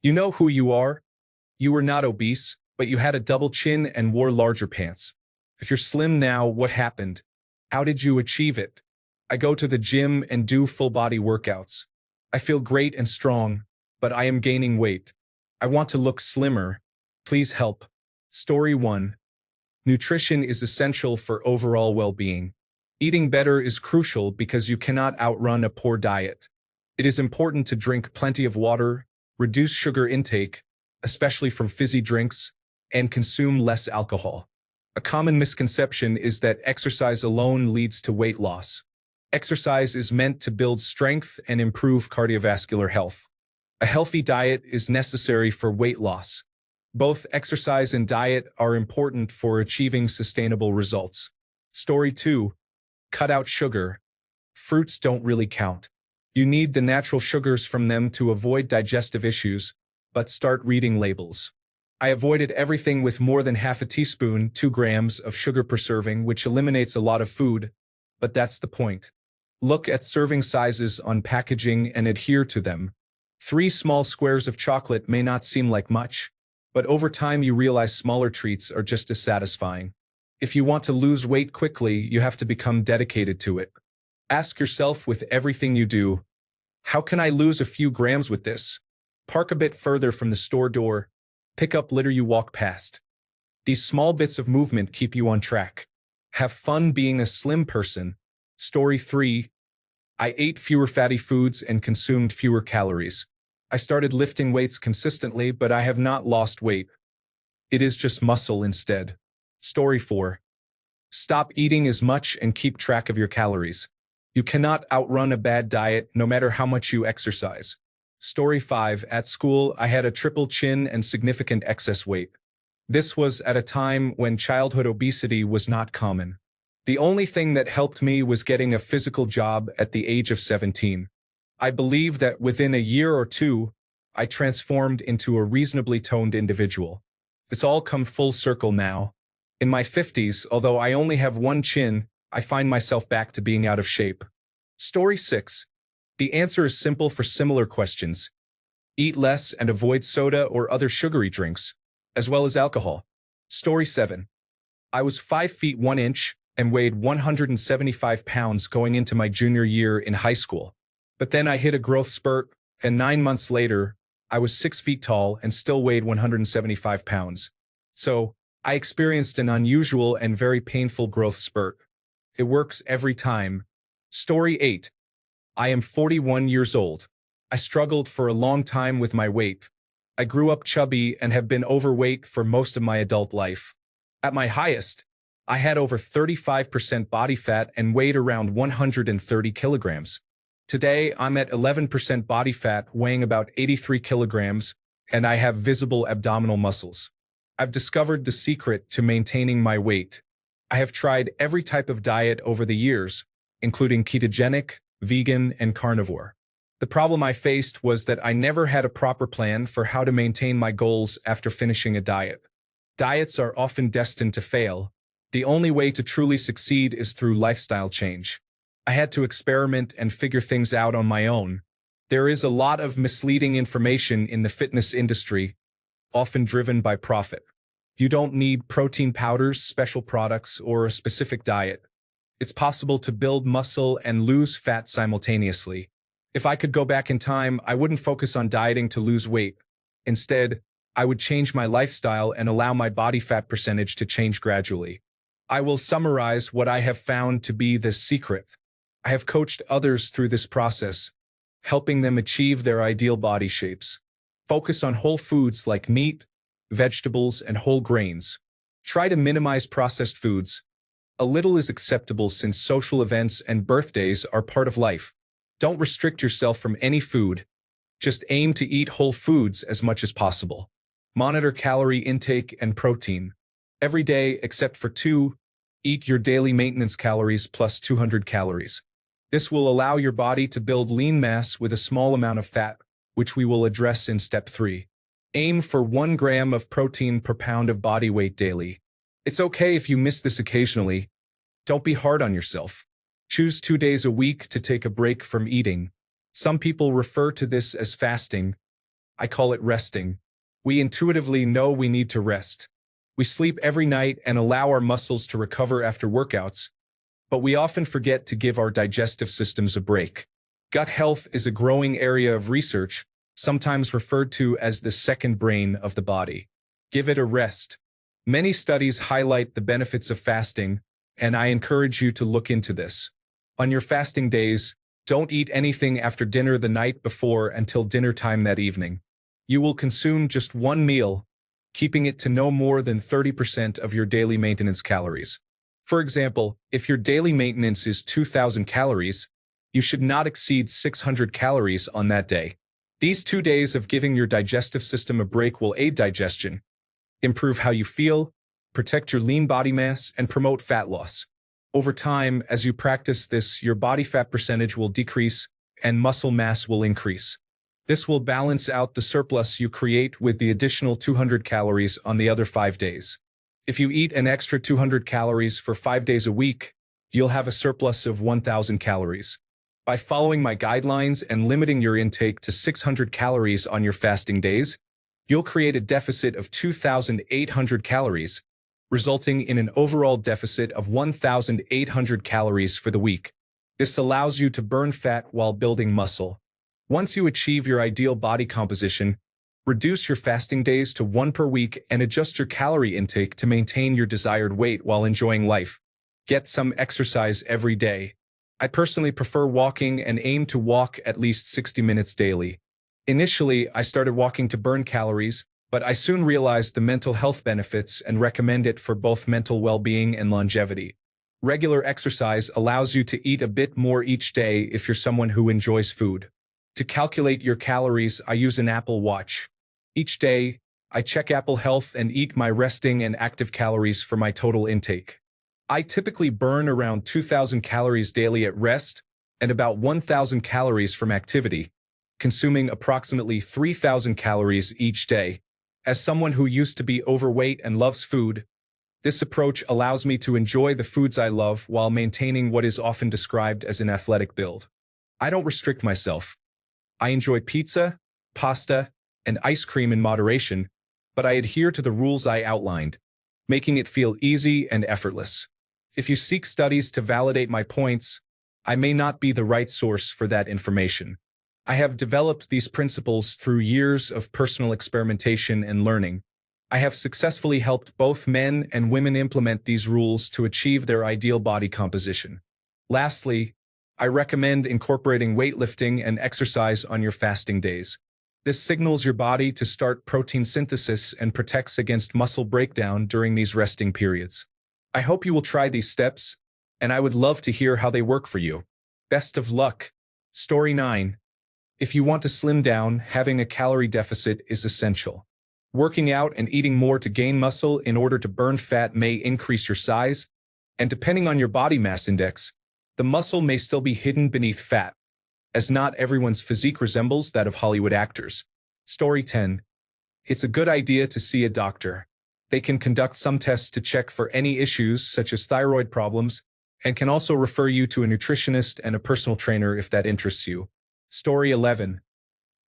You know who you are? You were not obese, but you had a double chin and wore larger pants. If you're slim now, what happened? How did you achieve it? I go to the gym and do full body workouts. I feel great and strong, but I am gaining weight. I want to look slimmer. Please help. Story 1. Nutrition is essential for overall well-being. Eating better is crucial because you cannot outrun a poor diet. It is important to drink plenty of water, reduce sugar intake, especially from fizzy drinks, and consume less alcohol. A common misconception is that exercise alone leads to weight loss. Exercise is meant to build strength and improve cardiovascular health. A healthy diet is necessary for weight loss. Both exercise and diet are important for achieving sustainable results. Story 2. Cut out sugar. Fruits don't really count. You need the natural sugars from them to avoid digestive issues, but start reading labels. I avoided everything with more than half a teaspoon, 2 grams of sugar per serving, which eliminates a lot of food, but that's the point. Look at serving sizes on packaging and adhere to them. 3 small squares of chocolate may not seem like much, but over time you realize smaller treats are just as satisfying. If you want to lose weight quickly, you have to become dedicated to it. Ask yourself with everything you do, how can I lose a few grams with this? Park a bit further from the store door. Pick up litter you walk past. These small bits of movement keep you on track. Have fun being a slim person. Story 3. I ate fewer fatty foods and consumed fewer calories. I started lifting weights consistently, but I have not lost weight. It is just muscle instead. Story 4. Stop eating as much and keep track of your calories. You cannot outrun a bad diet no matter how much you exercise. Story 5. At school, I had a triple chin and significant excess weight. This was at a time when childhood obesity was not common. The only thing that helped me was getting a physical job at the age of 17. I believe that within a year or two, I transformed into a reasonably toned individual. It's all come full circle now. In my 50s, although I only have one chin, I find myself back to being out of shape. Story 6. The answer is simple for similar questions. Eat less and avoid soda or other sugary drinks, as well as alcohol. Story 7. I was 5 feet 1 inch and weighed 175 pounds going into my junior year in high school. But then I hit a growth spurt, and 9 months later, I was 6 feet tall and still weighed 175 pounds. So, I experienced an unusual and very painful growth spurt. It works every time. Story 8. I am 41 years old. I struggled for a long time with my weight. I grew up chubby and have been overweight for most of my adult life. At my highest, I had over 35% body fat and weighed around 130 kilograms. Today, I'm at 11% body fat, weighing about 83 kilograms, and I have visible abdominal muscles. I've discovered the secret to maintaining my weight. I have tried every type of diet over the years, including ketogenic, vegan, and carnivore. The problem I faced was that I never had a proper plan for how to maintain my goals after finishing a diet. Diets are often destined to fail. The only way to truly succeed is through lifestyle change. I had to experiment and figure things out on my own. There is a lot of misleading information in the fitness industry, often driven by profit. You don't need protein powders, special products, or a specific diet. It's possible to build muscle and lose fat simultaneously. If I could go back in time, I wouldn't focus on dieting to lose weight. Instead, I would change my lifestyle and allow my body fat percentage to change gradually. I will summarize what I have found to be the secret. I have coached others through this process, helping them achieve their ideal body shapes. Focus on whole foods like meat, vegetables, and whole grains. Try to minimize processed foods. A little is acceptable since social events and birthdays are part of life. Don't restrict yourself from any food. Just aim to eat whole foods as much as possible. Monitor calorie intake and protein. Every day, except for 2, eat your daily maintenance calories plus 200 calories. This will allow your body to build lean mass with a small amount of fat, which we will address in step 3. Aim for 1 gram of protein per pound of body weight daily. It's okay if you miss this occasionally. Don't be hard on yourself. Choose 2 days a week to take a break from eating. Some people refer to this as fasting. I call it resting. We intuitively know we need to rest. We sleep every night and allow our muscles to recover after workouts, but we often forget to give our digestive systems a break. Gut health is a growing area of research, sometimes referred to as the second brain of the body. Give it a rest. Many studies highlight the benefits of fasting, and I encourage you to look into this. On your fasting days, don't eat anything after dinner the night before until dinner time that evening. You will consume just one meal, keeping it to no more than 30% of your daily maintenance calories. For example, if your daily maintenance is 2,000 calories, you should not exceed 600 calories on that day. These 2 days of giving your digestive system a break will aid digestion, improve how you feel, protect your lean body mass, and promote fat loss. Over time, as you practice this, your body fat percentage will decrease and muscle mass will increase. This will balance out the surplus you create with the additional 200 calories on the other 5 days. If you eat an extra 200 calories for 5 days a week, you'll have a surplus of 1,000 calories. By following my guidelines and limiting your intake to 600 calories on your fasting days, you'll create a deficit of 2,800 calories, resulting in an overall deficit of 1,800 calories for the week. This allows you to burn fat while building muscle. Once you achieve your ideal body composition, reduce your fasting days to 1 per week and adjust your calorie intake to maintain your desired weight while enjoying life. Get some exercise every day. I personally prefer walking and aim to walk at least 60 minutes daily. Initially, I started walking to burn calories, but I soon realized the mental health benefits and recommend it for both mental well-being and longevity. Regular exercise allows you to eat a bit more each day if you're someone who enjoys food. To calculate your calories, I use an Apple Watch. Each day, I check Apple Health and eat my resting and active calories for my total intake. I typically burn around 2,000 calories daily at rest and about 1,000 calories from activity, consuming approximately 3,000 calories each day. As someone who used to be overweight and loves food, this approach allows me to enjoy the foods I love while maintaining what is often described as an athletic build. I don't restrict myself. I enjoy pizza, pasta, and ice cream in moderation, but I adhere to the rules I outlined, making it feel easy and effortless. If you seek studies to validate my points, I may not be the right source for that information. I have developed these principles through years of personal experimentation and learning. I have successfully helped both men and women implement these rules to achieve their ideal body composition. Lastly, I recommend incorporating weightlifting and exercise on your fasting days. This signals your body to start protein synthesis and protects against muscle breakdown during these resting periods. I hope you will try these steps, and I would love to hear how they work for you. Best of luck. Story 9. If you want to slim down, having a calorie deficit is essential. Working out and eating more to gain muscle in order to burn fat may increase your size, and depending on your body mass index, the muscle may still be hidden beneath fat, as not everyone's physique resembles that of Hollywood actors. Story 10. It's a good idea to see a doctor. They can conduct some tests to check for any issues such as thyroid problems and can also refer you to a nutritionist and a personal trainer if that interests you. Story 11.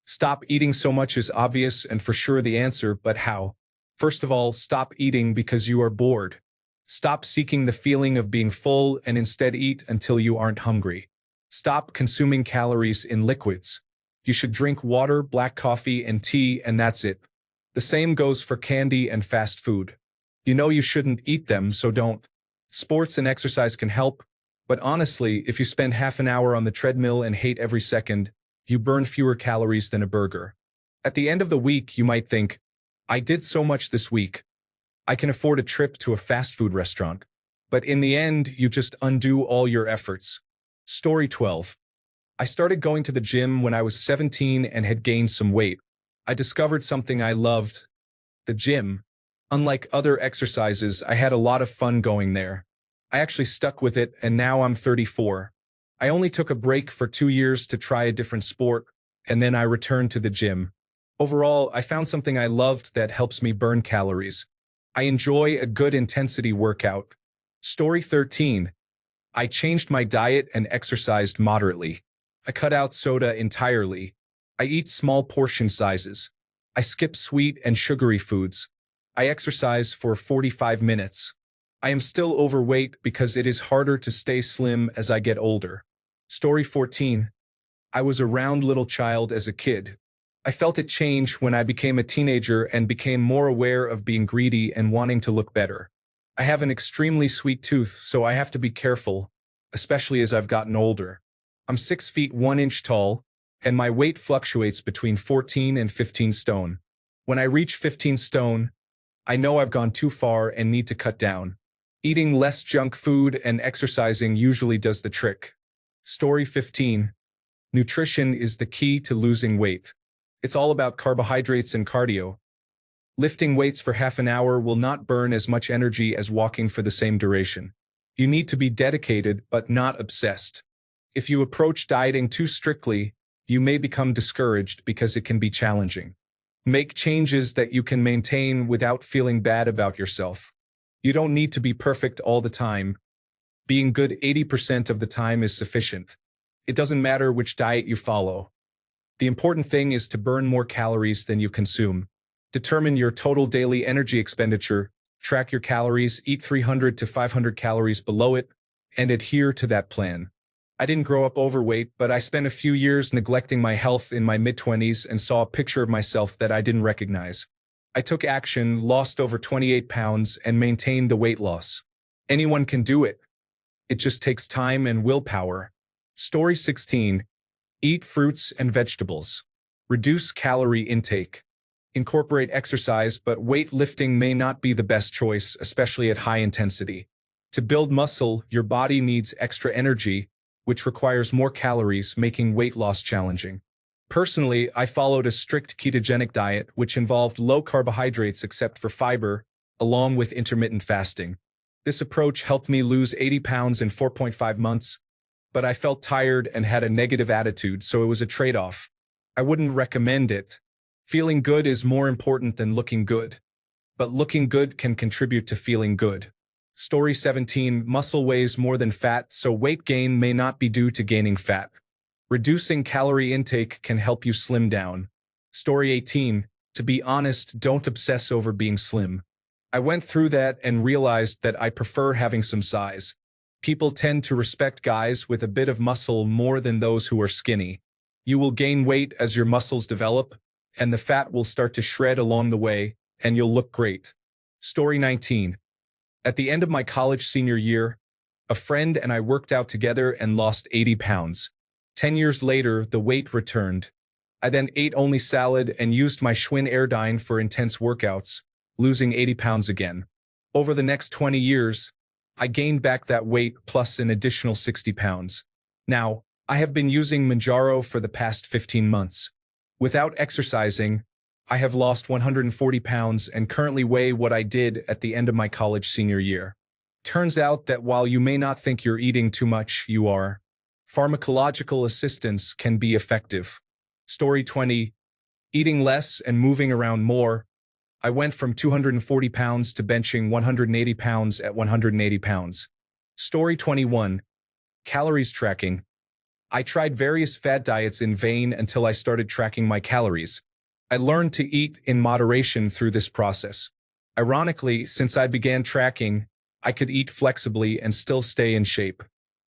Stop eating so much is obvious and for sure the answer, but how? First of all, stop eating because you are bored. Stop seeking the feeling of being full and instead eat until you aren't hungry. Stop consuming calories in liquids. You should drink water, black coffee, and tea, and that's it. The same goes for candy and fast food. You know you shouldn't eat them, so don't. Sports and exercise can help, but honestly, if you spend half an hour on the treadmill and hate every second, you burn fewer calories than a burger. At the end of the week, you might think, I did so much this week. I can afford a trip to a fast food restaurant. But in the end, you just undo all your efforts. Story 12. I started going to the gym when I was 17 and had gained some weight. I discovered something I loved: the gym. Unlike other exercises, I had a lot of fun going there. I actually stuck with it, and now I'm 34. I only took a break for 2 years to try a different sport, and then I returned to the gym. Overall, I found something I loved that helps me burn calories. I enjoy a good intensity workout. Story 13. I changed my diet and exercised moderately. I cut out soda entirely. I eat small portion sizes. I skip sweet and sugary foods. I exercise for 45 minutes. I am still overweight because it is harder to stay slim as I get older. Story 14. I was a round little child as a kid. I felt it change when I became a teenager and became more aware of being greedy and wanting to look better. I have an extremely sweet tooth, so I have to be careful, especially as I've gotten older. I'm 6 feet 1 inch tall, and my weight fluctuates between 14 and 15 stone. When I reach 15 stone, I know I've gone too far and need to cut down. Eating less junk food and exercising usually does the trick. Story 15. Nutrition is the key to losing weight. It's all about carbohydrates and cardio. Lifting weights for half an hour will not burn as much energy as walking for the same duration. You need to be dedicated but not obsessed. If you approach dieting too strictly, you may become discouraged because it can be challenging. Make changes that you can maintain without feeling bad about yourself. You don't need to be perfect all the time. Being good 80% of the time is sufficient. It doesn't matter which diet you follow. The important thing is to burn more calories than you consume. Determine your total daily energy expenditure, track your calories, eat 300 to 500 calories below it, and adhere to that plan. I didn't grow up overweight, but I spent a few years neglecting my health in my mid-20s and saw a picture of myself that I didn't recognize. I took action, lost over 28 pounds, and maintained the weight loss. Anyone can do it. It just takes time and willpower. Story 16. Eat fruits and vegetables. Reduce calorie intake. Incorporate exercise, but weightlifting may not be the best choice, especially at high intensity. To build muscle, your body needs extra energy, which requires more calories, making weight loss challenging. Personally, I followed a strict ketogenic diet, which involved low carbohydrates except for fiber, along with intermittent fasting. This approach helped me lose 80 pounds in 4.5 months, but I felt tired and had a negative attitude, so it was a trade-off. I wouldn't recommend it. Feeling good is more important than looking good. But looking good can contribute to feeling good. Story 17. Muscle weighs more than fat, so weight gain may not be due to gaining fat. Reducing calorie intake can help you slim down. Story 18. To be honest, don't obsess over being slim. I went through that and realized that I prefer having some size. People tend to respect guys with a bit of muscle more than those who are skinny. You will gain weight as your muscles develop, and the fat will start to shred along the way, and you'll look great. Story 19. At the end of my college senior year, a friend and I worked out together and lost 80 pounds. 10 years later, the weight returned. I then ate only salad and used my Schwinn Airdyne for intense workouts, losing 80 pounds again. Over the next 20 years, I gained back that weight plus an additional 60 pounds. Now, I have been using Manjaro for the past 15 months. Without exercising, I have lost 140 pounds and currently weigh what I did at the end of my college senior year. Turns out that while you may not think you're eating too much, you are. Pharmacological assistance can be effective. Story 20. Eating less and moving around more. I went from 240 pounds to benching 180 pounds at 180 pounds. Story 21. Calories tracking. I tried various fad diets in vain until I started tracking my calories. I learned to eat in moderation through this process. Ironically, since I began tracking, I could eat flexibly and still stay in shape.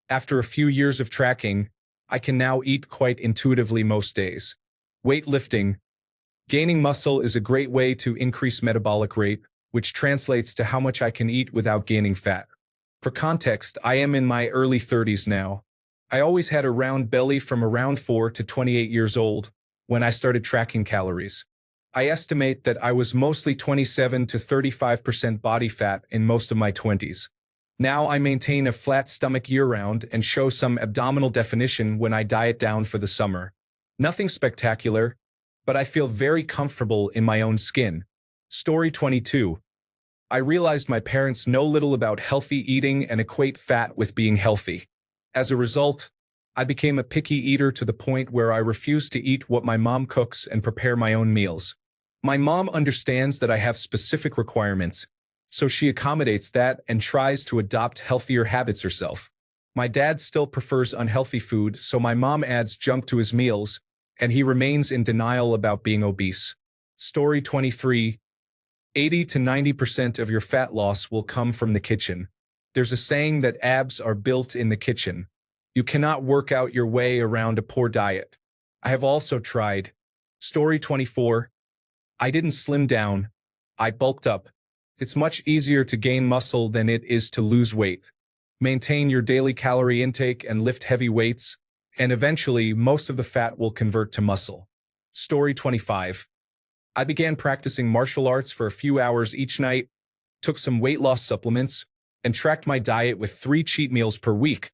After a few years of tracking, I can now eat quite intuitively most days. Weightlifting. Gaining muscle is a great way to increase metabolic rate, which translates to how much I can eat without gaining fat. For context, I am in my early 30s now. I always had a round belly from around 4 to 28 years old when I started tracking calories. I estimate that I was mostly 27 to 35% body fat in most of my 20s. Now I maintain a flat stomach year-round and show some abdominal definition when I diet down for the summer. Nothing spectacular, but I feel very comfortable in my own skin. Story 22. I realized my parents know little about healthy eating and equate fat with being healthy. As a result, I became a picky eater to the point where I refuse to eat what my mom cooks and prepare my own meals. My mom understands that I have specific requirements, so she accommodates that and tries to adopt healthier habits herself. My dad still prefers unhealthy food, so my mom adds junk to his meals, and he remains in denial about being obese. Story 23. 80 to 90% of your fat loss will come from the kitchen. There's a saying that abs are built in the kitchen. You cannot work out your way around a poor diet. I have also tried. Story 24. I didn't slim down. I bulked up. It's much easier to gain muscle than it is to lose weight. Maintain your daily calorie intake and lift heavy weights, and eventually most of the fat will convert to muscle. Story 25. I began practicing martial arts for a few hours each night, took some weight loss supplements, and tracked my diet with 3 cheat meals per week,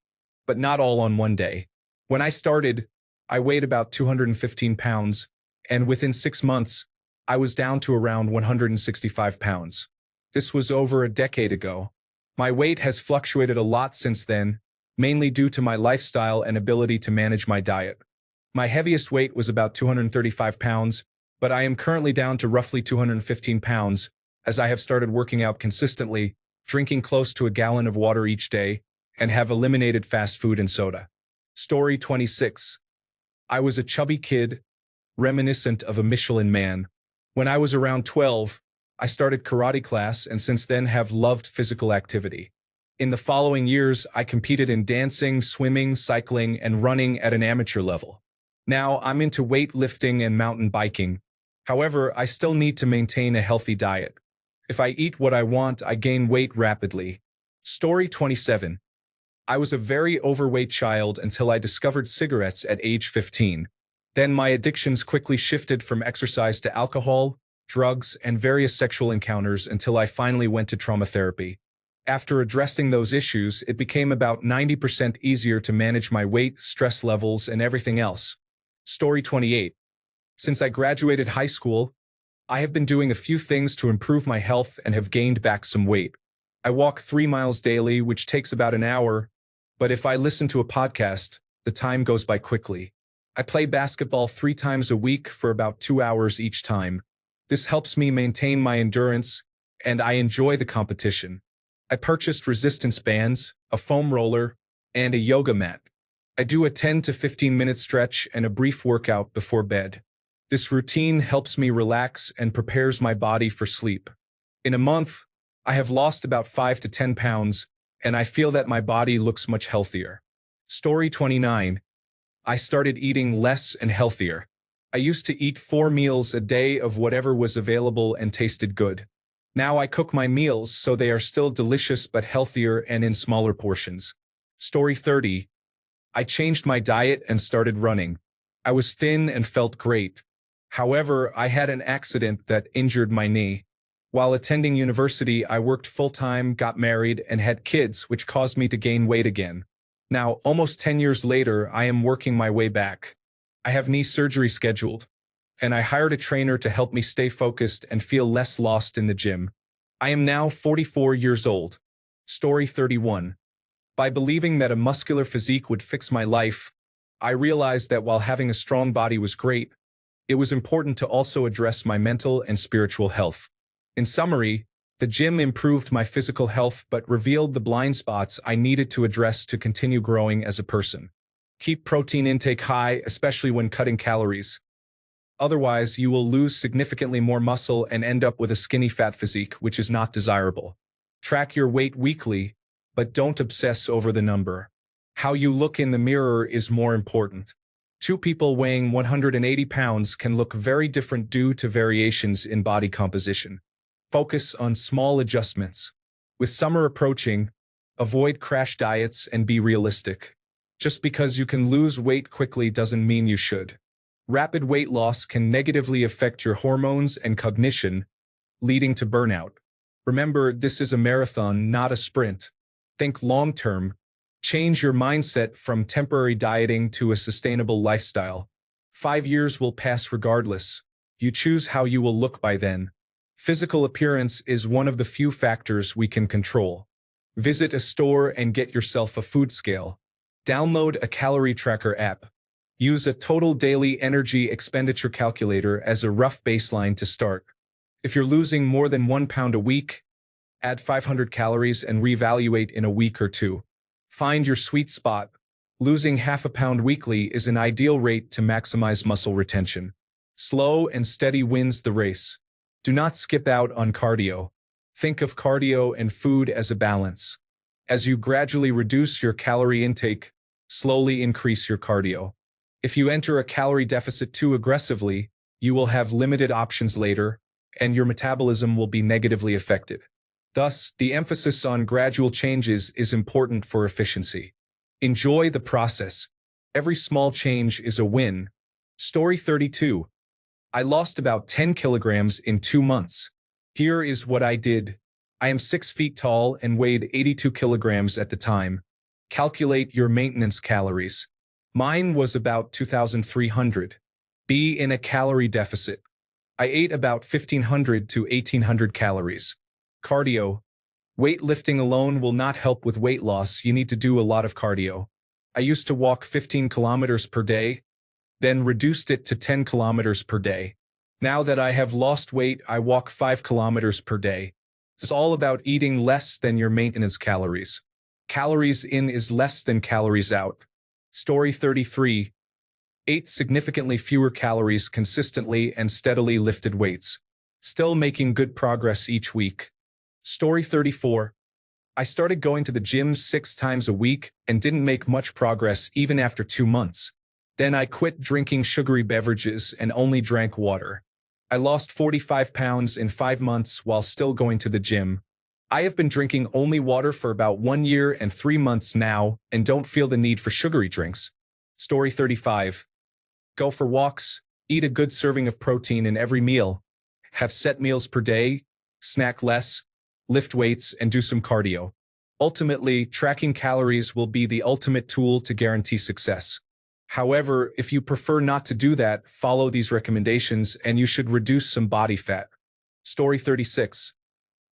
but not all on one day. When I started, I weighed about 215 pounds, and within 6 months, I was down to around 165 pounds. This was over a decade ago. My weight has fluctuated a lot since then, mainly due to my lifestyle and ability to manage my diet. My heaviest weight was about 235 pounds, but I am currently down to roughly 215 pounds, as I have started working out consistently, drinking close to a gallon of water each day, and have eliminated fast food and soda. Story 26. I was a chubby kid, reminiscent of a Michelin man. When I was around 12, I started karate class and since then have loved physical activity. In the following years, I competed in dancing, swimming, cycling, and running at an amateur level. Now I'm into weightlifting and mountain biking. However, I still need to maintain a healthy diet. If I eat what I want, I gain weight rapidly. Story 27. I was a very overweight child until I discovered cigarettes at age 15. Then my addictions quickly shifted from exercise to alcohol, drugs, and various sexual encounters until I finally went to trauma therapy. After addressing those issues, it became about 90% easier to manage my weight, stress levels, and everything else. Story 28. Since I graduated high school, I have been doing a few things to improve my health and have gained back some weight. I walk 3 miles daily, which takes about an hour, but if I listen to a podcast, the time goes by quickly. I play basketball 3 times a week for about 2 hours each time. This helps me maintain my endurance, and I enjoy the competition. I purchased resistance bands, a foam roller, and a yoga mat. I do a 10 to 15-minute stretch and a brief workout before bed. This routine helps me relax and prepares my body for sleep. In a month, I have lost about 5 to 10 pounds, and I feel that my body looks much healthier. Story 29. I started eating less and healthier. I used to eat 4 meals a day of whatever was available and tasted good. Now I cook my meals so they are still delicious but healthier and in smaller portions. Story 30. I changed my diet and started running. I was thin and felt great. However, I had an accident that injured my knee. While attending university, I worked full-time, got married, and had kids, which caused me to gain weight again. Now, almost 10 years later, I am working my way back. I have knee surgery scheduled, and I hired a trainer to help me stay focused and feel less lost in the gym. I am now 44 years old. Story 31. By believing that a muscular physique would fix my life, I realized that while having a strong body was great, it was important to also address my mental and spiritual health. In summary, the gym improved my physical health but revealed the blind spots I needed to address to continue growing as a person. Keep protein intake high, especially when cutting calories. Otherwise, you will lose significantly more muscle and end up with a skinny fat physique, which is not desirable. Track your weight weekly, but don't obsess over the number. How you look in the mirror is more important. 2 people weighing 180 pounds can look very different due to variations in body composition. Focus on small adjustments. With summer approaching, avoid crash diets and be realistic. Just because you can lose weight quickly doesn't mean you should. Rapid weight loss can negatively affect your hormones and cognition, leading to burnout. Remember, this is a marathon, not a sprint. Think long-term. Change your mindset from temporary dieting to a sustainable lifestyle. 5 years will pass regardless. You choose how you will look by then. Physical appearance is one of the few factors we can control. Visit a store and get yourself a food scale. Download a calorie tracker app. Use a total daily energy expenditure calculator as a rough baseline to start. If you're losing more than 1 pound a week, add 500 calories and reevaluate in a week or 2. Find your sweet spot. Losing half a pound weekly is an ideal rate to maximize muscle retention. Slow and steady wins the race. Do not skip out on cardio. Think of cardio and food as a balance. As you gradually reduce your calorie intake, slowly increase your cardio. If you enter a calorie deficit too aggressively, you will have limited options later, and your metabolism will be negatively affected. Thus, the emphasis on gradual changes is important for efficiency. Enjoy the process. Every small change is a win. Story 32. I lost about 10 kilograms in 2 months. Here is what I did. I am 6 feet tall and weighed 82 kilograms at the time. Calculate your maintenance calories. Mine was about 2,300. Be in a calorie deficit. I ate about 1,500 to 1,800 calories. Cardio. Weightlifting alone will not help with weight loss. You need to do a lot of cardio. I used to walk 15 kilometers per day, then reduced it to 10 kilometers per day. Now that I have lost weight, I walk 5 kilometers per day. It's all about eating less than your maintenance calories. Calories in is less than calories out. Story 33. 8 significantly fewer calories consistently and steadily lifted weights. Still making good progress each week. Story 34. I started going to the gym 6 times a week and didn't make much progress even after 2 months. Then I quit drinking sugary beverages and only drank water. I lost 45 pounds in 5 months while still going to the gym. I have been drinking only water for about 1 year and 3 months now and don't feel the need for sugary drinks. Story 35. Go for walks, eat a good serving of protein in every meal, have set meals per day, snack less, lift weights, and do some cardio. Ultimately, tracking calories will be the ultimate tool to guarantee success. However, if you prefer not to do that, follow these recommendations and you should reduce some body fat. Story 36.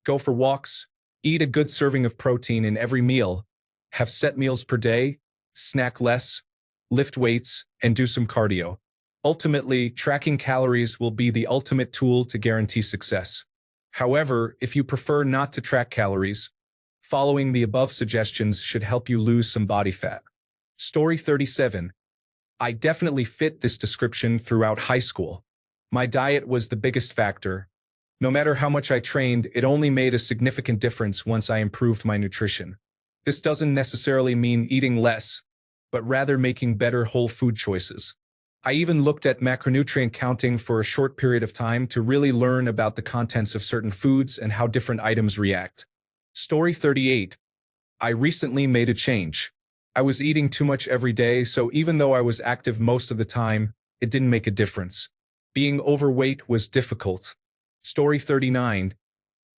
Go for walks, eat a good serving of protein in every meal, have set meals per day, snack less, lift weights, and do some cardio. Ultimately, tracking calories will be the ultimate tool to guarantee success. However, if you prefer not to track calories, following the above suggestions should help you lose some body fat. Story 37. I definitely fit this description throughout high school. My diet was the biggest factor. No matter how much I trained, it only made a significant difference once I improved my nutrition. This doesn't necessarily mean eating less, but rather making better whole food choices. I even looked at macronutrient counting for a short period of time to really learn about the contents of certain foods and how different items react. Story 38. I recently made a change. I was eating too much every day, so even though I was active most of the time, it didn't make a difference. Being overweight was difficult. Story 39.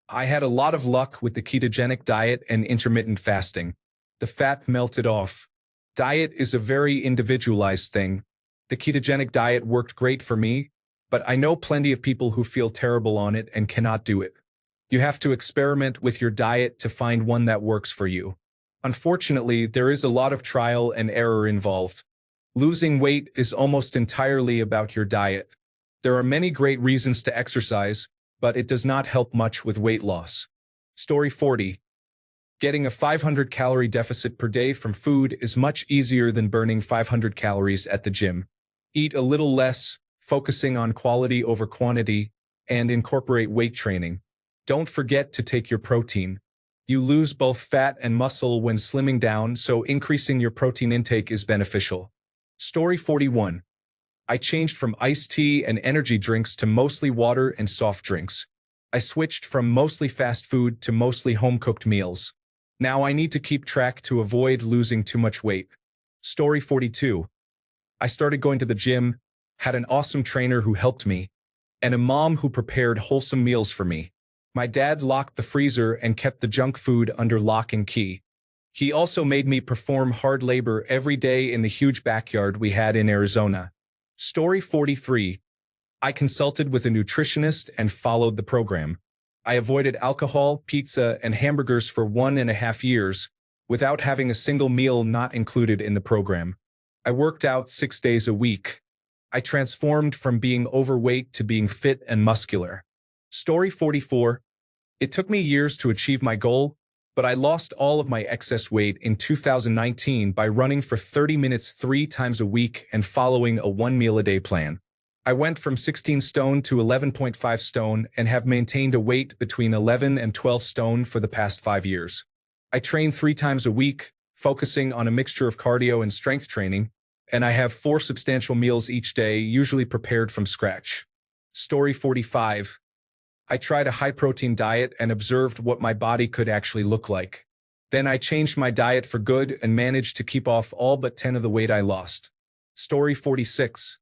I had a lot of luck with the ketogenic diet and intermittent fasting. The fat melted off. Diet is a very individualized thing. The ketogenic diet worked great for me, but I know plenty of people who feel terrible on it and cannot do it. You have to experiment with your diet to find one that works for you. Unfortunately, there is a lot of trial and error involved. Losing weight is almost entirely about your diet. There are many great reasons to exercise, but it does not help much with weight loss. Story 40. Getting a 500-calorie deficit per day from food is much easier than burning 500 calories at the gym. Eat a little less, focusing on quality over quantity, and incorporate weight training. Don't forget to take your protein. You lose both fat and muscle when slimming down, so increasing your protein intake is beneficial. Story 41. I changed from iced tea and energy drinks to mostly water and soft drinks. I switched from mostly fast food to mostly home-cooked meals. Now I need to keep track to avoid losing too much weight. Story 42. I started going to the gym, had an awesome trainer who helped me, and a mom who prepared wholesome meals for me. My dad locked the freezer and kept the junk food under lock and key. He also made me perform hard labor every day in the huge backyard we had in Arizona. Story 43. I consulted with a nutritionist and followed the program. I avoided alcohol, pizza, and hamburgers for 1.5 years, without having a single meal not included in the program. I worked out 6 days a week. I transformed from being overweight to being fit and muscular. Story 44. It took me years to achieve my goal, but I lost all of my excess weight in 2019 by running for 30 minutes 3 times a week and following a 1 meal a day plan. I went from 16 stone to 11.5 stone and have maintained a weight between 11 and 12 stone for the past 5 years. I train 3 times a week, focusing on a mixture of cardio and strength training, and I have 4 substantial meals each day, usually prepared from scratch. Story 45. I tried a high-protein diet and observed what my body could actually look like. Then I changed my diet for good and managed to keep off all but 10 of the weight I lost. Story 46.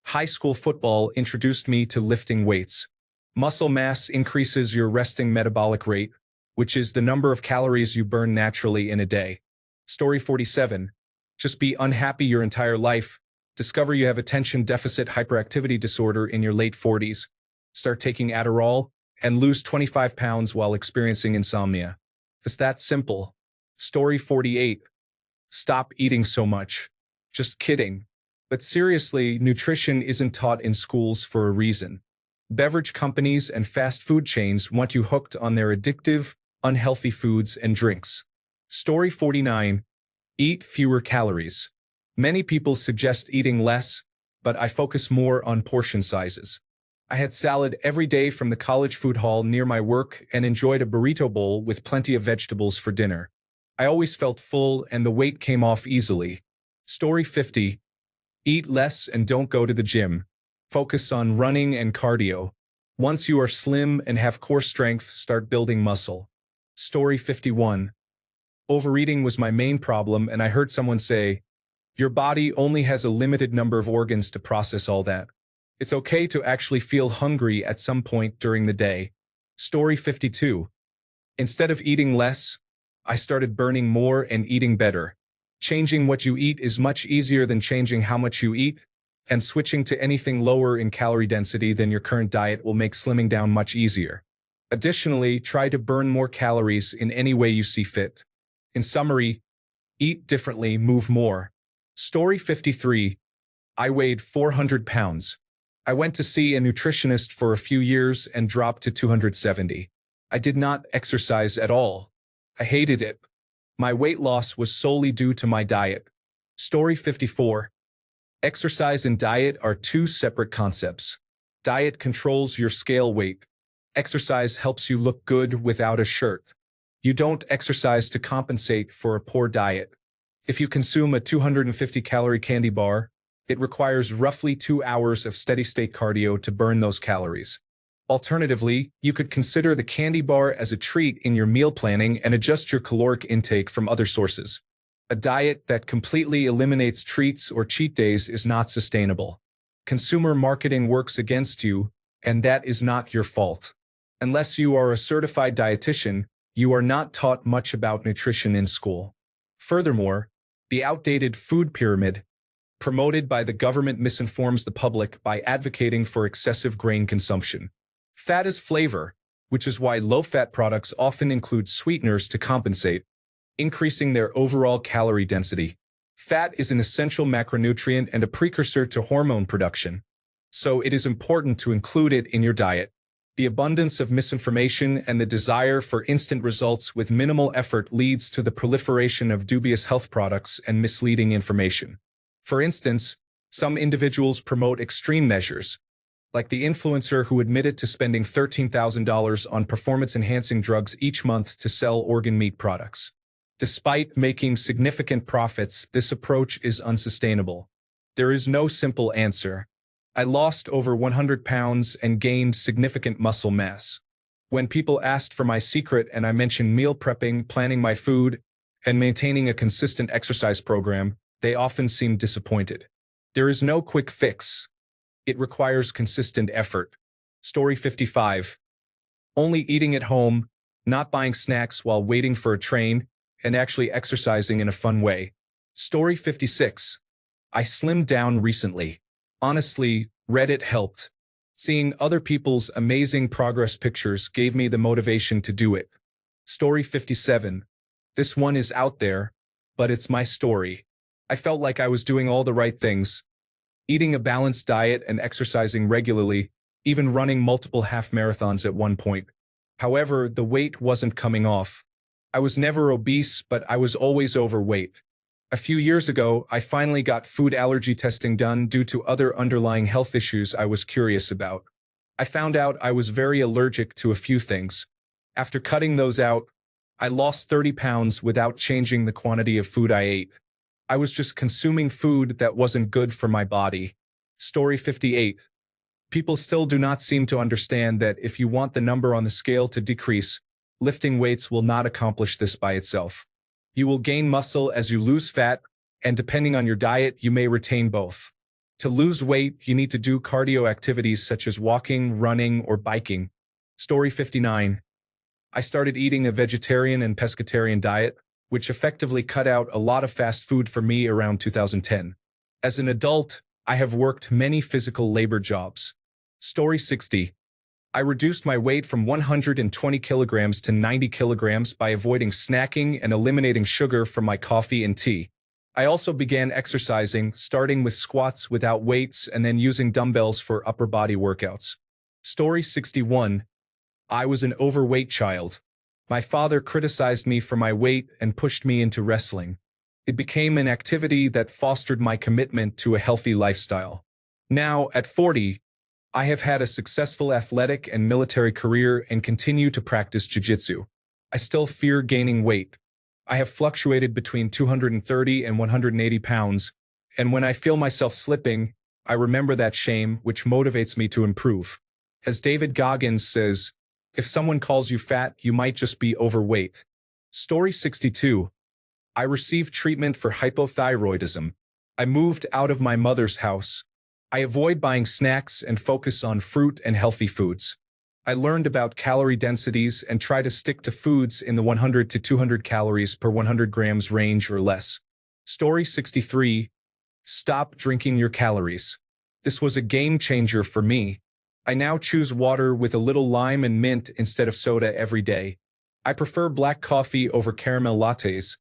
High school football introduced me to lifting weights. Muscle mass increases your resting metabolic rate, which is the number of calories you burn naturally in a day. Story 47. Just be unhappy your entire life. Discover you have attention deficit hyperactivity disorder in your late 40s. Start taking Adderall and lose 25 pounds while experiencing insomnia. It's that simple. Story 48. Stop eating so much. Just kidding. But seriously, nutrition isn't taught in schools for a reason. Beverage companies and fast food chains want you hooked on their addictive, unhealthy foods and drinks. Story 49. Eat fewer calories. Many people suggest eating less, but I focus more on portion sizes. I had salad every day from the college food hall near my work and enjoyed a burrito bowl with plenty of vegetables for dinner. I always felt full and the weight came off easily. Story 50. Eat less and don't go to the gym. Focus on running and cardio. Once you are slim and have core strength, start building muscle. Story 51. Overeating was my main problem, and I heard someone say, "Your body only has a limited number of organs to process all that. It's okay to actually feel hungry at some point during the day." Story 52. Instead of eating less, I started burning more and eating better. Changing what you eat is much easier than changing how much you eat, and switching to anything lower in calorie density than your current diet will make slimming down much easier. Additionally, try to burn more calories in any way you see fit. In summary, eat differently, move more. Story 53. I weighed 400 pounds. I went to see a nutritionist for a few years and dropped to 270. I did not exercise at all. I hated it. My weight loss was solely due to my diet. Story 54. Exercise and diet are 2 separate concepts. Diet controls your scale weight. Exercise helps you look good without a shirt. You don't exercise to compensate for a poor diet. If you consume a 250-calorie candy bar, it requires roughly 2 hours of steady-state cardio to burn those calories. Alternatively, you could consider the candy bar as a treat in your meal planning and adjust your caloric intake from other sources. A diet that completely eliminates treats or cheat days is not sustainable. Consumer marketing works against you, and that is not your fault. Unless you are a certified dietitian, you are not taught much about nutrition in school. Furthermore, the outdated food pyramid promoted by the government misinforms the public by advocating for excessive grain consumption. Fat is flavor, which is why low-fat products often include sweeteners to compensate, increasing their overall calorie density. Fat is an essential macronutrient and a precursor to hormone production, so it is important to include it in your diet. The abundance of misinformation and the desire for instant results with minimal effort leads to the proliferation of dubious health products and misleading information. For instance, some individuals promote extreme measures, like the influencer who admitted to spending $13,000 on performance-enhancing drugs each month to sell organ meat products. Despite making significant profits, this approach is unsustainable. There is no simple answer. I lost over 100 pounds and gained significant muscle mass. When people asked for my secret and I mentioned meal prepping, planning my food, and maintaining a consistent exercise program, they often seemed disappointed. There is no quick fix. It requires consistent effort. Story 55. Only eating at home, not buying snacks while waiting for a train, and actually exercising in a fun way. Story 56. I slimmed down recently. Honestly, Reddit helped. Seeing other people's amazing progress pictures gave me the motivation to do it. Story 57. This one is out there, but it's my story. I felt like I was doing all the right things. Eating a balanced diet and exercising regularly, even running multiple half marathons at one point. However, the weight wasn't coming off. I was never obese, but I was always overweight. A few years ago, I finally got food allergy testing done due to other underlying health issues I was curious about. I found out I was very allergic to a few things. After cutting those out, I lost 30 pounds without changing the quantity of food I ate. I was just consuming food that wasn't good for my body. Story 58. People still do not seem to understand that if you want the number on the scale to decrease, lifting weights will not accomplish this by itself. You will gain muscle as you lose fat, and depending on your diet, you may retain both. To lose weight, you need to do cardio activities such as walking, running, or biking. Story 59. I started eating a vegetarian and pescatarian diet, which effectively cut out a lot of fast food for me around 2010. As an adult, I have worked many physical labor jobs. Story 60. I reduced my weight from 120 kilograms to 90 kilograms by avoiding snacking and eliminating sugar from my coffee and tea. I also began exercising, starting with squats without weights and then using dumbbells for upper body workouts. Story 61. I was an overweight child. My father criticized me for my weight and pushed me into wrestling. It became an activity that fostered my commitment to a healthy lifestyle. Now, at 40, I have had a successful athletic and military career and continue to practice jiu-jitsu. I still fear gaining weight. I have fluctuated between 230 and 180 pounds, and when I feel myself slipping, I remember that shame, which motivates me to improve. As David Goggins says, if someone calls you fat, you might just be overweight. Story 62. I received treatment for hypothyroidism. I moved out of my mother's house. I avoid buying snacks and focus on fruit and healthy foods. I learned about calorie densities and try to stick to foods in the 100 to 200 calories per 100 grams range or less. Story 63. Stop drinking your calories. This was a game changer for me. I now choose water with a little lime and mint instead of soda every day. I prefer black coffee over caramel lattes,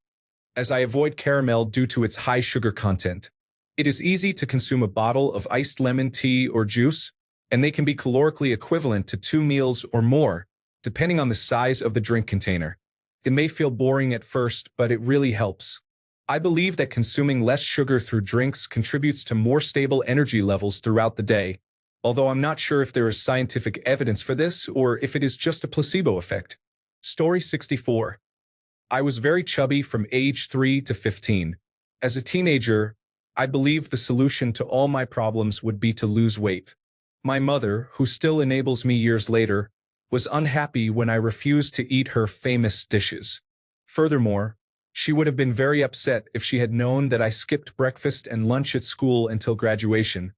as I avoid caramel due to its high sugar content. It is easy to consume a bottle of iced lemon tea or juice, and they can be calorically equivalent to 2 meals or more, depending on the size of the drink container. It may feel boring at first, but it really helps. I believe that consuming less sugar through drinks contributes to more stable energy levels throughout the day, although I'm not sure if there is scientific evidence for this or if it is just a placebo effect. Story 64. I was very chubby from age 3 to 15. As a teenager, I believed the solution to all my problems would be to lose weight. My mother, who still enables me years later, was unhappy when I refused to eat her famous dishes. Furthermore, she would have been very upset if she had known that I skipped breakfast and lunch at school until graduation,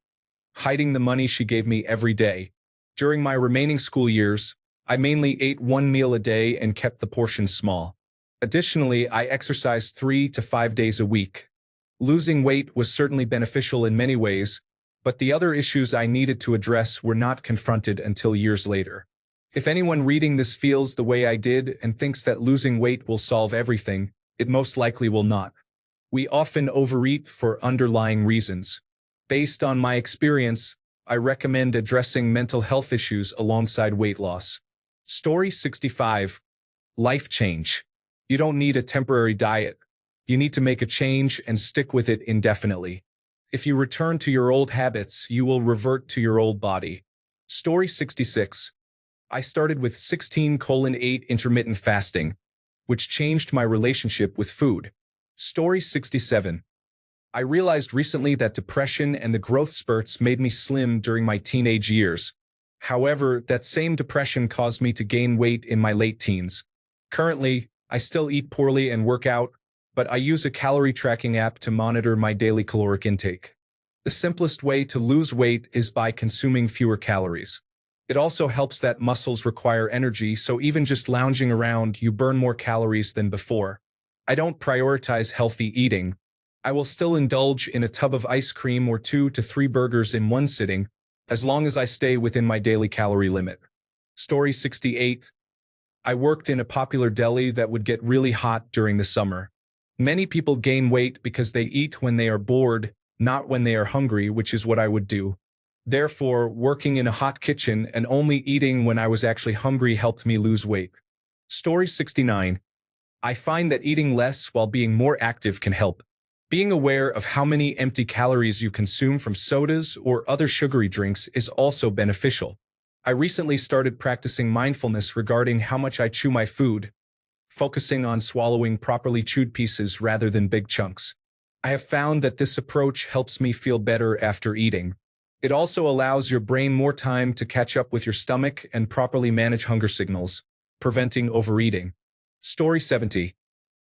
hiding the money she gave me every day. During my remaining school years, I mainly ate one meal a day and kept the portions small. Additionally, I exercised 3 to 5 days a week. Losing weight was certainly beneficial in many ways, but the other issues I needed to address were not confronted until years later. If anyone reading this feels the way I did and thinks that losing weight will solve everything, it most likely will not. We often overeat for underlying reasons. Based on my experience, I recommend addressing mental health issues alongside weight loss. Story 65. Life change. You don't need a temporary diet. You need to make a change and stick with it indefinitely. If you return to your old habits, you will revert to your old body. Story 66. I started with 16:8 intermittent fasting, which changed my relationship with food. Story 67. I realized recently that depression and the growth spurts made me slim during my teenage years. However, that same depression caused me to gain weight in my late teens. Currently, I still eat poorly and work out, but I use a calorie tracking app to monitor my daily caloric intake. The simplest way to lose weight is by consuming fewer calories. It also helps that muscles require energy, so even just lounging around, you burn more calories than before. I don't prioritize healthy eating. I will still indulge in a tub of ice cream or 2 to 3 burgers in one sitting, as long as I stay within my daily calorie limit. Story 68. I worked in a popular deli that would get really hot during the summer. Many people gain weight because they eat when they are bored, not when they are hungry, which is what I would do. Therefore, working in a hot kitchen and only eating when I was actually hungry helped me lose weight. Story 69. I find that eating less while being more active can help. Being aware of how many empty calories you consume from sodas or other sugary drinks is also beneficial. I recently started practicing mindfulness regarding how much I chew my food, focusing on swallowing properly chewed pieces rather than big chunks. I have found that this approach helps me feel better after eating. It also allows your brain more time to catch up with your stomach and properly manage hunger signals, preventing overeating. Story 70.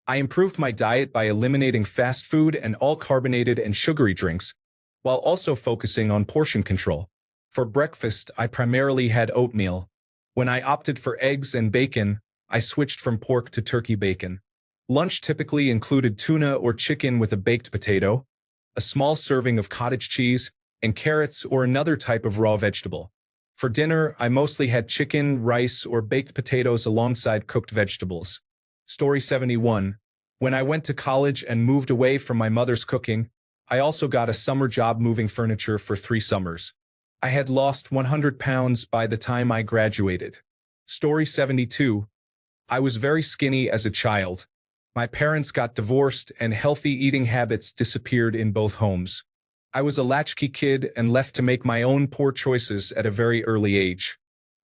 I improved my diet by eliminating fast food and all carbonated and sugary drinks, while also focusing on portion control. For breakfast, I primarily had oatmeal. When I opted for eggs and bacon, I switched from pork to turkey bacon. Lunch typically included tuna or chicken with a baked potato, a small serving of cottage cheese, and carrots or another type of raw vegetable. For dinner, I mostly had chicken, rice, or baked potatoes alongside cooked vegetables. Story 71. When I went to college and moved away from my mother's cooking, I also got a summer job moving furniture for 3 summers. I had lost 100 pounds by the time I graduated. Story 72. I was very skinny as a child. My parents got divorced and healthy eating habits disappeared in both homes. I was a latchkey kid and left to make my own poor choices at a very early age.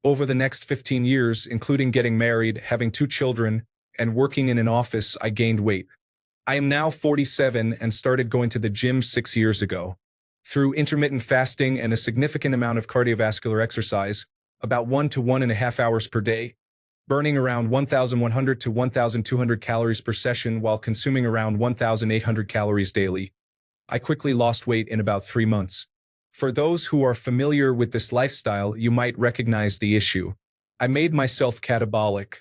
Over the next 15 years, including getting married, having 2 children, and working in an office, I gained weight. I am now 47 and started going to the gym 6 years ago. Through intermittent fasting and a significant amount of cardiovascular exercise, about 1 to 1.5 hours per day, burning around 1,100 to 1,200 calories per session while consuming around 1,800 calories daily, I quickly lost weight in about 3 months. For those who are familiar with this lifestyle, you might recognize the issue. I made myself catabolic.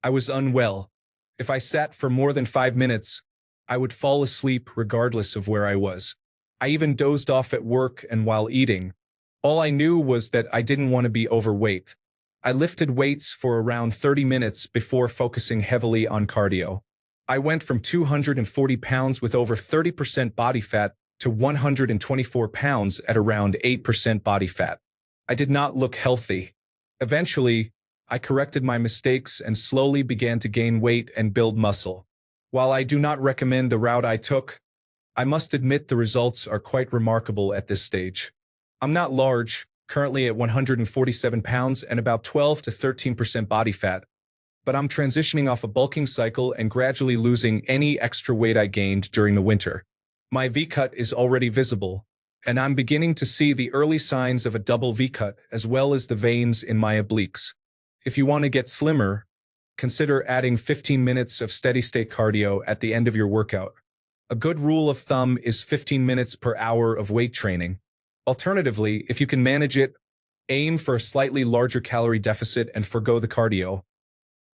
I was unwell. If I sat for more than 5 minutes, I would fall asleep regardless of where I was. I even dozed off at work and while eating. All I knew was that I didn't want to be overweight. I lifted weights for around 30 minutes before focusing heavily on cardio. I went from 240 pounds with over 30% body fat to 124 pounds at around 8% body fat. I did not look healthy. Eventually, I corrected my mistakes and slowly began to gain weight and build muscle. While I do not recommend the route I took, I must admit the results are quite remarkable at this stage. I'm not large, currently at 147 pounds and about 12 to 13% body fat, but I'm transitioning off a bulking cycle and gradually losing any extra weight I gained during the winter. My V-cut is already visible, and I'm beginning to see the early signs of a double V-cut as well as the veins in my obliques. If you want to get slimmer, consider adding 15 minutes of steady-state cardio at the end of your workout. A good rule of thumb is 15 minutes per hour of weight training. Alternatively, if you can manage it, aim for a slightly larger calorie deficit and forgo the cardio.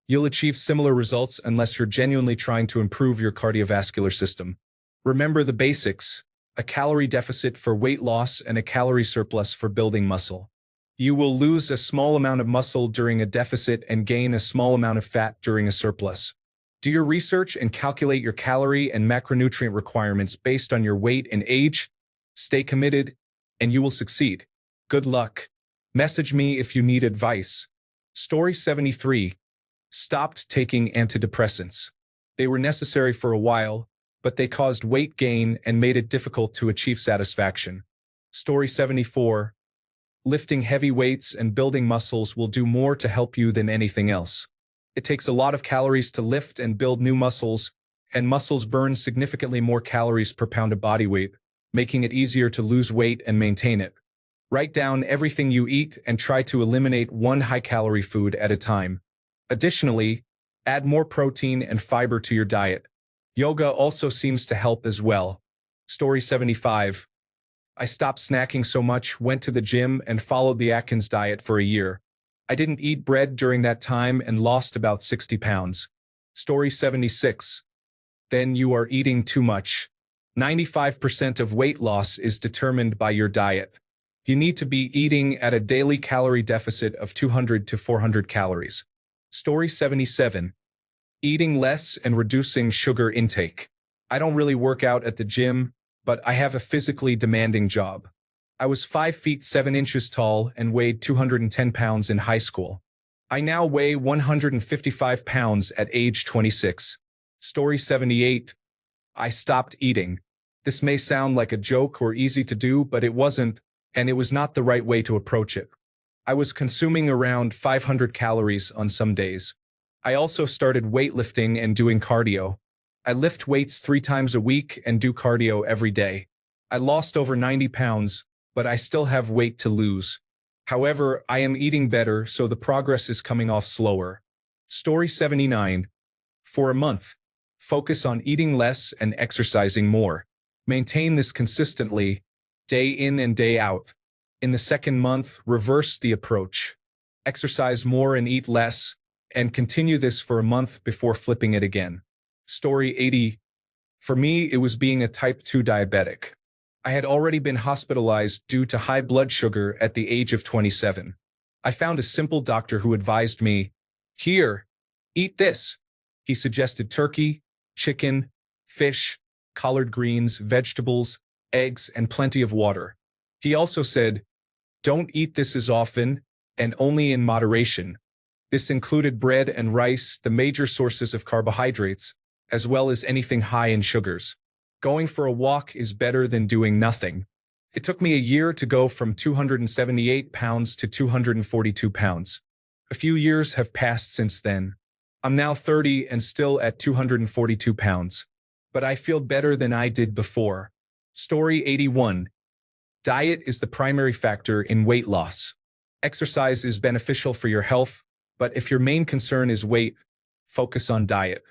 You'll achieve similar results unless you're genuinely trying to improve your cardiovascular system. Remember the basics: a calorie deficit for weight loss and a calorie surplus for building muscle. You will lose a small amount of muscle during a deficit and gain a small amount of fat during a surplus. Do your research and calculate your calorie and macronutrient requirements based on your weight and age. Stay committed, and you will succeed. Good luck. Message me if you need advice. Story 73. Stopped taking antidepressants. They were necessary for a while, but they caused weight gain and made it difficult to achieve satisfaction. Story 74. Lifting heavy weights and building muscles will do more to help you than anything else. It takes a lot of calories to lift and build new muscles, and muscles burn significantly more calories per pound of body weight, making it easier to lose weight and maintain it. Write down everything you eat and try to eliminate one high-calorie food at a time. Additionally, add more protein and fiber to your diet. Yoga also seems to help as well. Story 75. I stopped snacking so much, went to the gym, and followed the Atkins diet for a year. I didn't eat bread during that time and lost about 60 pounds. Story 76. Then you are eating too much. 95% of weight loss is determined by your diet. You need to be eating at a daily calorie deficit of 200 to 400 calories. Story 77. Eating less and reducing sugar intake. I don't really work out at the gym, but I have a physically demanding job. I was 5 feet 7 inches tall and weighed 210 pounds in high school. I now weigh 155 pounds at age 26. Story 78. I stopped eating. This may sound like a joke or easy to do, but it wasn't, and it was not the right way to approach it. I was consuming around 500 calories on some days. I also started weightlifting and doing cardio. I lift weights 3 times a week and do cardio every day. I lost over 90 pounds, but I still have weight to lose. However, I am eating better, so the progress is coming off slower. Story 79. For a month, focus on eating less and exercising more. Maintain this consistently, day in and day out. In the second month, reverse the approach. Exercise more and eat less, and continue this for a month before flipping it again. Story 80. For me, it was being a type 2 diabetic. I had already been hospitalized due to high blood sugar at the age of 27. I found a simple doctor who advised me, "Here, eat this." He suggested turkey, chicken, fish, collard greens, vegetables, eggs, and plenty of water. He also said, "Don't eat this as often, and only in moderation." This included bread and rice, the major sources of carbohydrates, as well as anything high in sugars. Going for a walk is better than doing nothing. It took me a year to go from 278 pounds to 242 pounds. A few years have passed since then. I'm now 30 and still at 242 pounds. But I feel better than I did before. Story 81. Diet is the primary factor in weight loss. Exercise is beneficial for your health, but if your main concern is weight, focus on diet.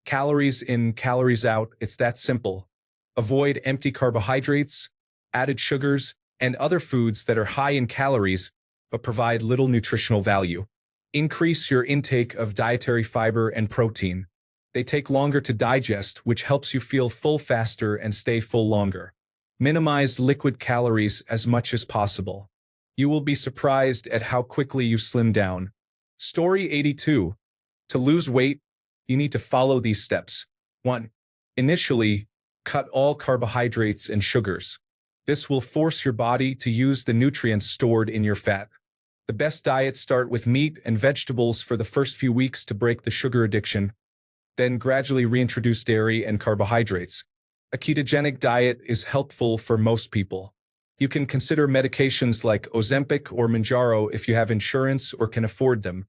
Calories in, calories out, it's that simple. Avoid empty carbohydrates, added sugars, and other foods that are high in calories but provide little nutritional value. Increase your intake of dietary fiber and protein. They take longer to digest, which helps you feel full faster and stay full longer. Minimize liquid calories as much as possible. You will be surprised at how quickly you slim down. Story 82. To lose weight, you need to follow these steps. 1. Initially, cut all carbohydrates and sugars. This will force your body to use the nutrients stored in your fat. The best diets start with meat and vegetables for the first few weeks to break the sugar addiction, then gradually reintroduce dairy and carbohydrates. A ketogenic diet is helpful for most people. You can consider medications like Ozempic or Mounjaro if you have insurance or can afford them.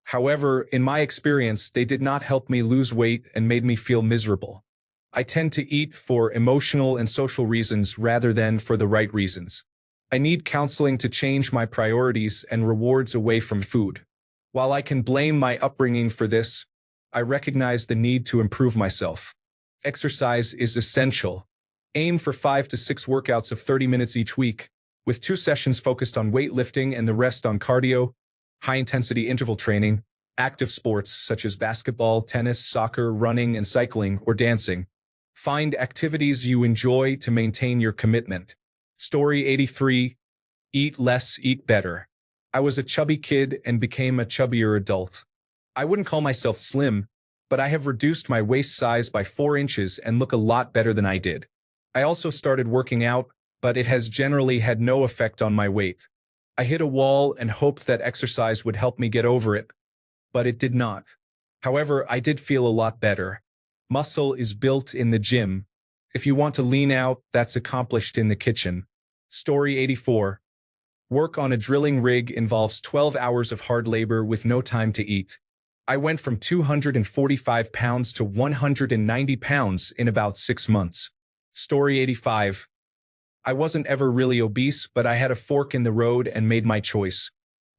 However, in my experience, they did not help me lose weight and made me feel miserable. I tend to eat for emotional and social reasons rather than for the right reasons. I need counseling to change my priorities and rewards away from food. While I can blame my upbringing for this, I recognize the need to improve myself. Exercise is essential. Aim for 5 to 6 workouts of 30 minutes each week, with 2 sessions focused on weightlifting and the rest on cardio, high-intensity interval training, active sports such as basketball, tennis, soccer, running, and cycling, or dancing. Find activities you enjoy to maintain your commitment. Story 83. Eat less, eat better. I was a chubby kid and became a chubbier adult. I wouldn't call myself slim, but I have reduced my waist size by 4 inches and look a lot better than I did. I also started working out, but it has generally had no effect on my weight. I hit a wall and hoped that exercise would help me get over it, but it did not. However, I did feel a lot better. Muscle is built in the gym. If you want to lean out, that's accomplished in the kitchen. Story 84. Work on a drilling rig involves 12 hours of hard labor with no time to eat. I went from 245 pounds to 190 pounds in about 6 months. Story 85. I wasn't ever really obese, but I had a fork in the road and made my choice.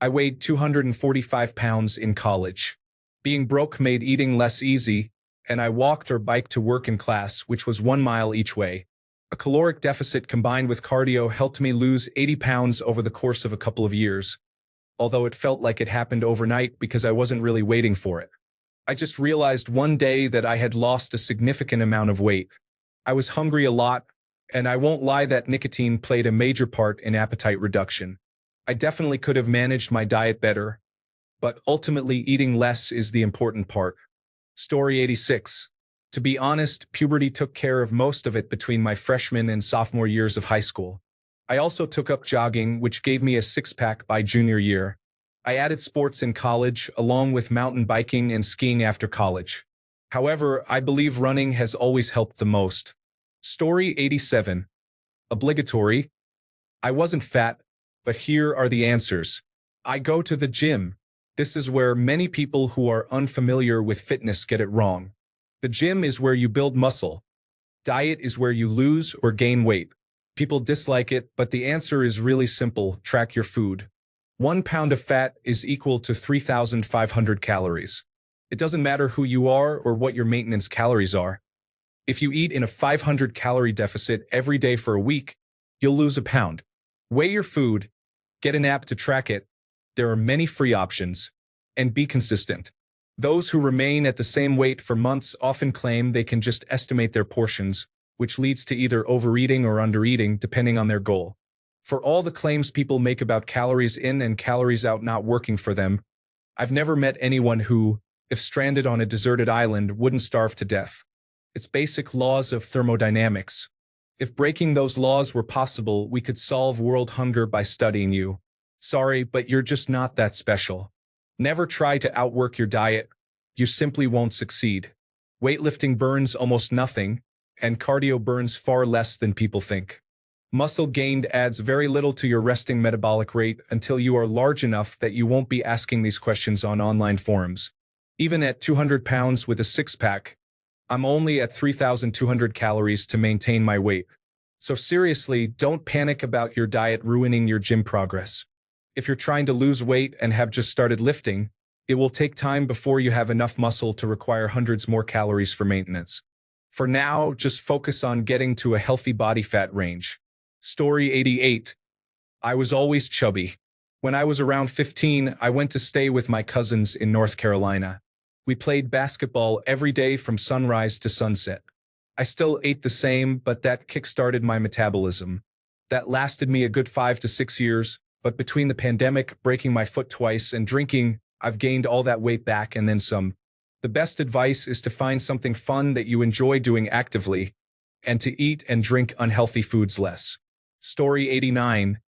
I weighed 245 pounds in college. Being broke made eating less easy, and I walked or biked to work in class, which was 1 mile each way. A caloric deficit combined with cardio helped me lose 80 pounds over the course of a couple of years, although it felt like it happened overnight because I wasn't really waiting for it. I just realized one day that I had lost a significant amount of weight. I was hungry a lot, and I won't lie that nicotine played a major part in appetite reduction. I definitely could have managed my diet better, but ultimately eating less is the important part. Story 86. To be honest, puberty took care of most of it between my freshman and sophomore years of high school. I also took up jogging, which gave me a 6-pack by junior year. I added sports in college, along with mountain biking and skiing after college. However, I believe running has always helped the most. Story 87. Obligatory. I wasn't fat, but here are the answers. I go to the gym. This is where many people who are unfamiliar with fitness get it wrong. The gym is where you build muscle. Diet is where you lose or gain weight. People dislike it, but the answer is really simple. Track your food. 1 pound of fat is equal to 3,500 calories. It doesn't matter who you are or what your maintenance calories are. If you eat in a 500-calorie deficit every day for a week, you'll lose a pound. Weigh your food, get an app to track it. There are many free options, and be consistent. Those who remain at the same weight for months often claim they can just estimate their portions, which leads to either overeating or undereating depending on their goal. For all the claims people make about calories in and calories out not working for them, I've never met anyone who, if stranded on a deserted island, wouldn't starve to death. It's basic laws of thermodynamics. If breaking those laws were possible, we could solve world hunger by studying you. Sorry, but you're just not that special. Never try to outwork your diet. You simply won't succeed. Weightlifting burns almost nothing, and cardio burns far less than people think. Muscle gained adds very little to your resting metabolic rate until you are large enough that you won't be asking these questions on online forums. Even at 200 pounds with a six-pack, I'm only at 3,200 calories to maintain my weight. So seriously, don't panic about your diet ruining your gym progress. If you're trying to lose weight and have just started lifting, it will take time before you have enough muscle to require hundreds more calories for maintenance. For now, just focus on getting to a healthy body fat range. Story 88. I was always chubby. When I was around 15, I went to stay with my cousins in North Carolina. We played basketball every day from sunrise to sunset. I still ate the same, but that kick-started my metabolism. That lasted me a good 5 to 6 years, but between the pandemic, breaking my foot twice, and drinking, I've gained all that weight back and then some. The best advice is to find something fun that you enjoy doing actively, and to eat and drink unhealthy foods less. Story 89.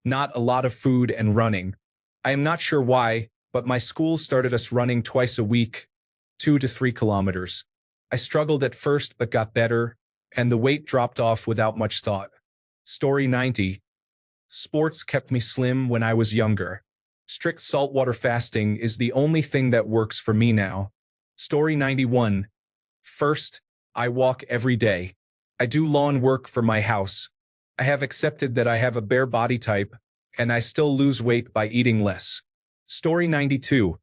Not a lot of food and running. I am not sure why, but my school started us running twice a week, 2 to 3 kilometers. I struggled at first but got better, and the weight dropped off without much thought. Story 90. Sports kept me slim when I was younger. Strict saltwater fasting is the only thing that works for me now. Story 91. First, I walk every day. I do lawn work for my house. I have accepted that I have a bare body type, and I still lose weight by eating less. Story 92.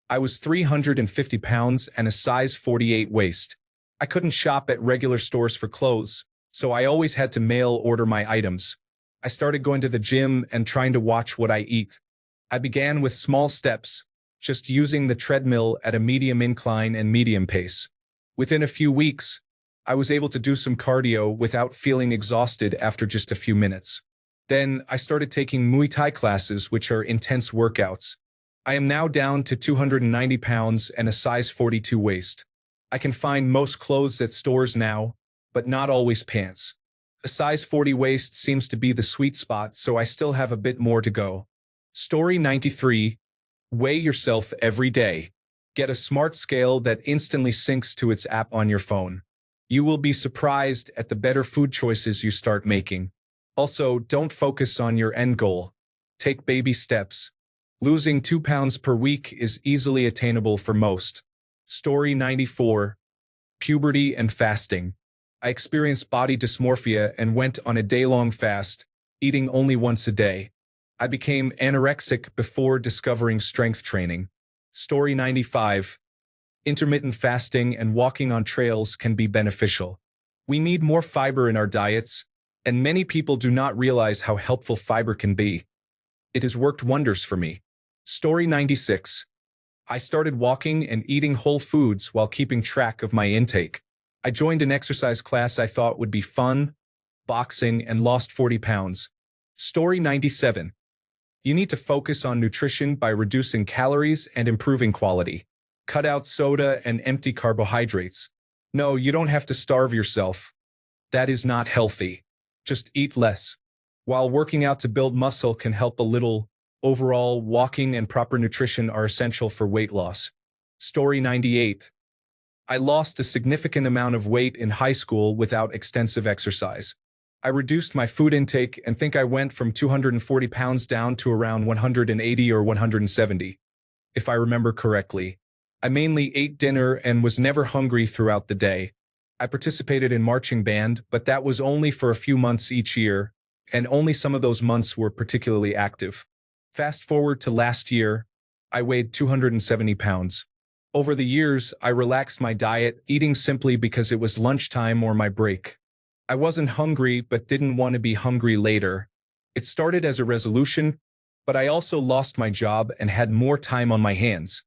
I was 350 pounds and a size 48 waist. I couldn't shop at regular stores for clothes, so I always had to mail order my items. I started going to the gym and trying to watch what I eat. I began with small steps, just using the treadmill at a medium incline and medium pace. Within a few weeks, I was able to do some cardio without feeling exhausted after just a few minutes. Then I started taking Muay Thai classes, which are intense workouts. I am now down to 290 pounds and a size 42 waist. I can find most clothes at stores now, but not always pants. A size 40 waist seems to be the sweet spot, so I still have a bit more to go. Story 93. Weigh yourself every day. Get a smart scale that instantly syncs to its app on your phone. You will be surprised at the better food choices you start making. Also, don't focus on your end goal. Take baby steps. Losing 2 pounds per week is easily attainable for most. Story 94. Puberty and fasting. I experienced body dysmorphia and went on a day-long fast, eating only once a day. I became anorexic before discovering strength training. Story 95. Intermittent fasting and walking on trails can be beneficial. We need more fiber in our diets, and many people do not realize how helpful fiber can be. It has worked wonders for me. Story 96. I started walking and eating whole foods while keeping track of my intake. I joined an exercise class I thought would be fun, boxing, and lost 40 pounds. Story 97. You need to focus on nutrition by reducing calories and improving quality. Cut out soda and empty carbohydrates. No, you don't have to starve yourself. That is not healthy. Just eat less. While working out to build muscle can help a little, overall, walking and proper nutrition are essential for weight loss. Story 98. I lost a significant amount of weight in high school without extensive exercise. I reduced my food intake and think I went from 240 pounds down to around 180 or 170, if I remember correctly. I mainly ate dinner and was never hungry throughout the day. I participated in marching band, but that was only for a few months each year, and only some of those months were particularly active. Fast forward to last year, I weighed 270 pounds. Over the years, I relaxed my diet, eating simply because it was lunchtime or my break. I wasn't hungry but didn't want to be hungry later. It started as a resolution, but I also lost my job and had more time on my hands.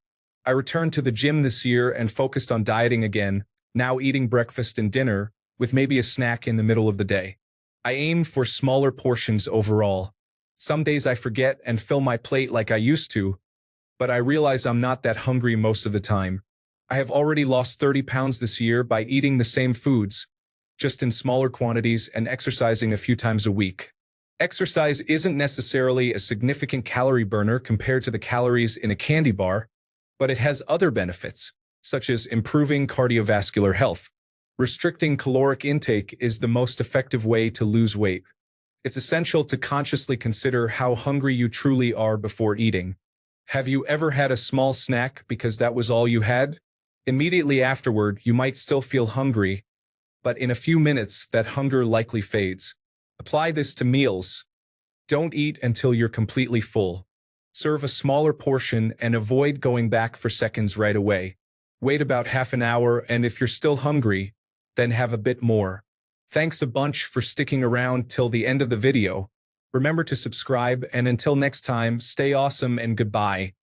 I returned to the gym this year and focused on dieting again, now eating breakfast and dinner, with maybe a snack in the middle of the day. I aim for smaller portions overall. Some days I forget and fill my plate like I used to, but I realize I'm not that hungry most of the time. I have already lost 30 pounds this year by eating the same foods, just in smaller quantities and exercising a few times a week. Exercise isn't necessarily a significant calorie burner compared to the calories in a candy bar, but it has other benefits, such as improving cardiovascular health. Restricting caloric intake is the most effective way to lose weight. It's essential to consciously consider how hungry you truly are before eating. Have you ever had a small snack because that was all you had? Immediately afterward, you might still feel hungry, but in a few minutes, that hunger likely fades. Apply this to meals. Don't eat until you're completely full. Serve a smaller portion and avoid going back for seconds right away. Wait about half an hour, and if you're still hungry, then have a bit more. Thanks a bunch for sticking around till the end of the video. Remember to subscribe, and until next time, stay awesome and goodbye.